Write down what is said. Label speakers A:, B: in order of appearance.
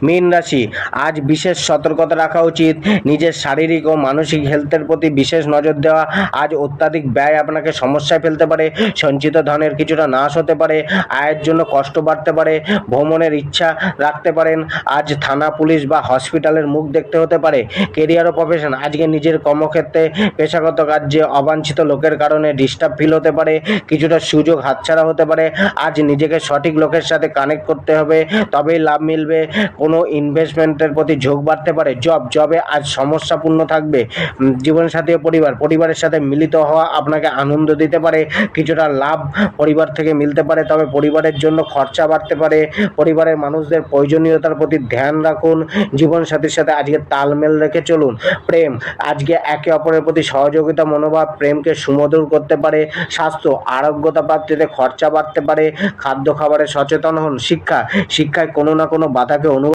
A: মীন রাশি, আজ বিশেষ সতর্কতা রাখা উচিত। নিজের শারীরিক ও মানসিক হেলথের প্রতি বিশেষ নজর দেওয়া। আজ অত্যাধিক ব্যয় আপনাকে সমস্যায় ফেলতে পারে। সঞ্চিত ধনের কিছুটা নাশ হতে পারে। আয়ের জন্য কষ্ট বাড়তে পারে। ভ্রমণের ইচ্ছা রাখতে পারেন। আজ থানা, পুলিশ বা হসপিটালের মুখ দেখতে হতে পারে। কেরিয়ার ও প্রফেশন, আজকে নিজের কর্মক্ষেত্রে পেশাগত কাজে অবাঞ্ছিত লোকের কারণে ডিস্টার্ব ফিল হতে পারে। কিছুটা সুযোগ হাতছাড়া হতে পারে। আজ নিজেকে সঠিক লোকের সাথে কানেক্ট করতে হবে, তবেই লাভ মিলবে। কোনো ইনভেস্টমেন্টের প্রতি ঝোঁক বাড়তে পারে। জবে আজ সমস্যাপূর্ণ থাকবে। জীবনসাথী ও পরিবারের সাথে মিলিত হওয়া আপনাকে আনন্দ দিতে পারে। কিছুটা লাভ পরিবার থেকে মিলতে পারে, তবে পরিবারের জন্য খরচা বাড়তে পারে। পরিবারের মানুষদের প্রয়োজনীয়তার প্রতি ধ্যান রাখুন। জীবনসাথীর সাথে আজকে তালমেল রেখে চলুন। প্রেম, আজকে একে অপরের প্রতি সহযোগিতা মনোভাব প্রেমকে সুমধুর করতে পারে। স্বাস্থ্য, আরোগ্যতা প্রাপ্তিতে খরচা বাড়তে পারে। খাদ্য খাবারে সচেতন হন। শিক্ষায় কোনো না কোনো বাধাকে